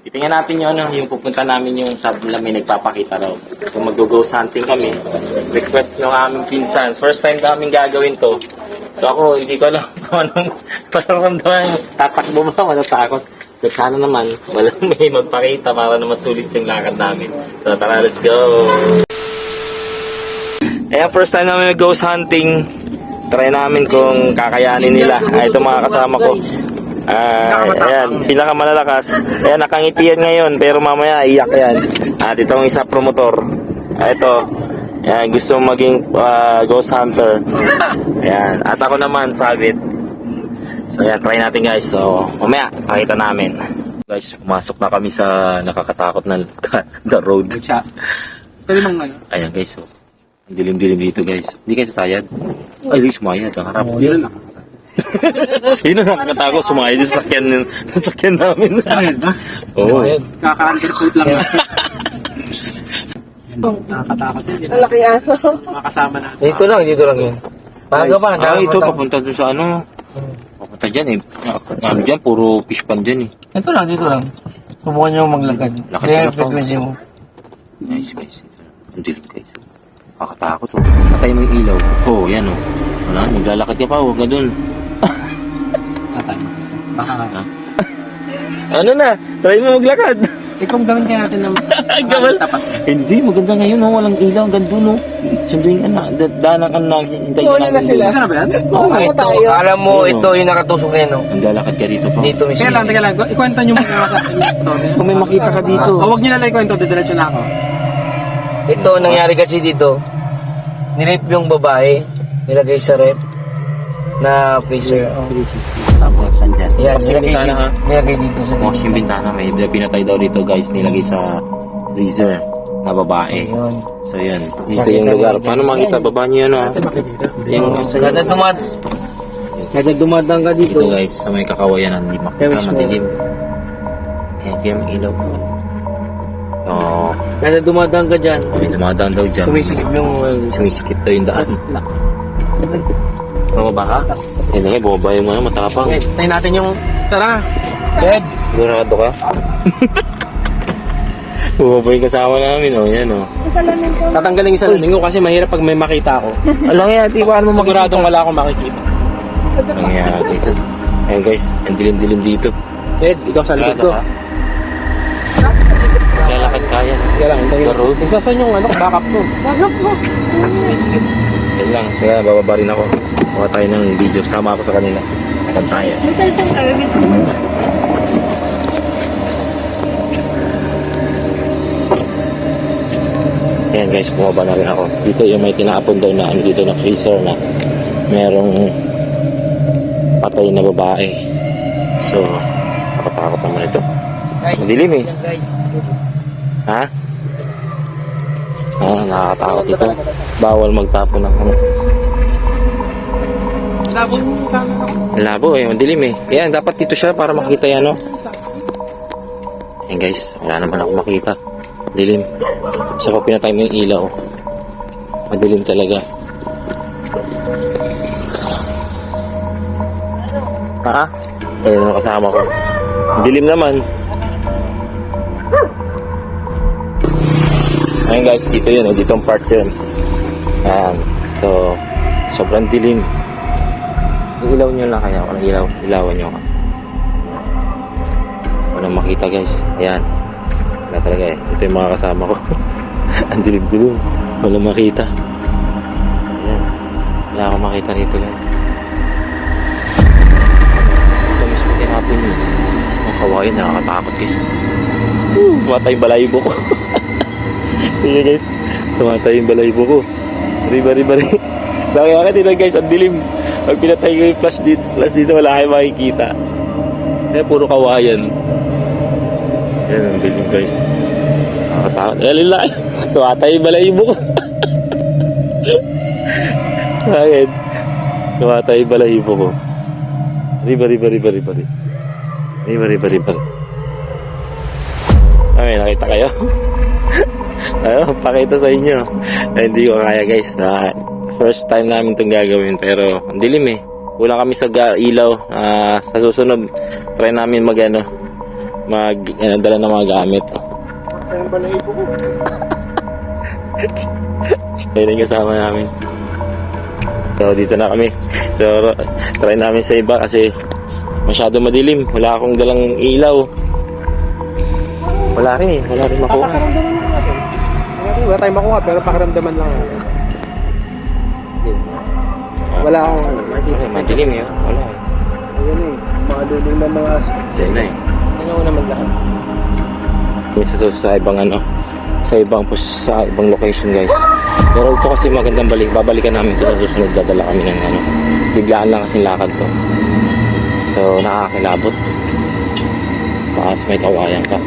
Titingnan natin yung ano, yung pupunta namin yung sabi na may nagpapakita raw. Kung mag-ghost hunting kami, request ng aming pinsan. First time namin gagawin to. So ako, hindi ko alam kung anong pararamdaman. Tatakbo ba? Matatakot. So sana naman, walang may magpakita para naman sulit yung lakad namin. So tara, let's go! Ayan, first time namin mag-ghost hunting. Try namin kung kakayanin nila. Ito mga kasama ko. Ayan, pinakamalalakas. Ayan, nakangiti yan ngayon, pero mamaya iyak yan. At itong isa promotor. Ito, ayan, gusto maging ghost hunter. Ayan, at ako naman, sabit. So ayan, try natin guys. So, mamaya, pakita namin. Guys, pumasok na kami sa nakakatakot na the road. Pwede mong ano? Ayan guys, so, ang dilim-dilim dito guys. Hindi kayo sasayad? Ay, sumayad. Ang harap. Yun lang. Yun ang nakakatakot, sumayad yung sasakyan namin. Sayad ba? Oo. Kaka-undercoat lang na. Nakakatakot yun. Ang laki aso. Makasama na. Dito lang yun. Paga pa, Ito, papunta dun sa ano. Papunta dyan eh. Ano dyan, puro fish pan dyan eh. Dito lang. Subukan nyo maglagad. Lakad Kaya ka na pa. frequency mo. Nice guys. Ang dilim guys. Nakakatakot oh. Patay mo yung ilaw. Oh, yan oh. Wala, maglalakad ka pa, huwag ka dun. Tatay. Baka nga. Ano na? Try mo maglakad. Itong gawin kaya natin ng Gamal. tapat. Hindi, maganda ngayon oh. Walang ilaw, hanggang dun oh. Sunduin ka na. Danan ka na. Hintayin Huli na sila. Ano ba yan? Oo, ito, tayo. alam mo, Yun, ito yung nakatusok na yun, no? Maglalakad ka dito pa. Dito, Teka lang. Ikwento nyo muna sa story. Kung may makita ka dito. Huwag nyo nalang ikwento. Didiretso na ako. Ito, nangyari kasi dito. Nirape yung babae, nilagay sa rep na freezer. Tapos, andyan. Yan, Tapos yung bintana ha. nilagay dito sa Tapos yung bintana, may pinatay daw dito guys, nilagay sa freezer na babae. Yun. So yan, dito yung lugar. Paano makita? Baba niyo yan ha. Yung sa Kada dumadang ka dito, dito guys, sa may kakawayan, hindi makita, madilim. Ayan, kaya may ilaw po. Oo, kada dumadang ka dyan, may dumadaan daw dyan. sumisikip yung... Sumisikip daw yung daan. Bumaba ka? Hindi nga, bumaba yung mga matapang. Okay, tayo natin yung... Tara! Dad! Sigurado ka? Bumaba yung kasama namin, oh. Yan, oh. Kasalamin ko. Tatanggalin yung salamin ko kasi mahirap pag may makita ako. Alam nga, di ba mo Siguradong wala akong makikita. Nangyari guys. Ayan guys, ang dilim-dilim dito. Ed, ikaw sa likod ko. Lalakad kaya. Kaya lang, hintayin. The road. Isasan yung ano, backup ko. Yan lang, kaya bababa rin ako. Kuha tayo ng video, sama ako sa kanila. Pantaya. May cellphone ka, bibit mo. Ayan guys, bumaba na rin ako. Dito yung may tinapon daw na ano dito na freezer na merong patay na babae. So, nakatakot naman ito. Madilim eh. Ha? Nakakatakot ito. Bawal magtapon ng ano. Labo yung camera ko. Labo eh, madilim eh. Kaya dapat dito siya para makita yan, no? Ayan guys, wala naman ako makita. Dilim. Siya pa pinatay mo yung ilaw. Madilim talaga. Ha? Ayun ang kasama ko. Dilim naman. Ayan guys, dito yun. Dito ang part yun. Ayan. So, sobrang dilim. Ilaw nyo lang kaya. Walang ilaw. Ilawan nyo ka. Walang makita guys. Ayan. Wala talaga eh. Ito yung mga kasama ko. Ang dilim-dilim. Walang makita. Ayan. Wala akong makita rito guys. Ito mismo tinapon yun. Ang kawain. Nakakatakot guys. Tumatay yung balayibo ko. Sige guys. Tumatay yung balayibo ko. Bari-bari. Nakakakit ito guys. Ang dilim. Pag pinatay ko yung flash dito wala kayong makikita. Kaya puro kawayan. Yan ang dilim guys. Nakakatakot. Alilay. Tumatay yung balayibo ko. Bakit? Tumatay yung balayibo ko. Bari-bari. Ay, nakita kayo? Ayun, pakita sa inyo. Ay, hindi ko kaya guys. First time namin itong gagawin. Pero, ang dilim eh. Kulang kami sa ilaw. Sa susunod, try namin dala ng mga gamit. Ayun ba na ipo ko? Ayun yung kasama namin. So dito na kami. So try namin sa iba kasi masyado madilim. Wala akong dalang ilaw. Wala rin makuha. Papakiramdaman lang natin. Wala tayong makuha pero pakiramdaman lang natin. Wala akong makikita. Madilim yun. Wala. Ayun eh. Makadulong ng mga aso. Sa'yo na eh. Ano ko naman lahat. Sa ibang sa ibang location guys. Pero ito kasi magandang babalikan namin ito sa susunod. Dadala kami ng biglaan lang kasing lakad to. So nakakakilabot. Baka may kawayan ka.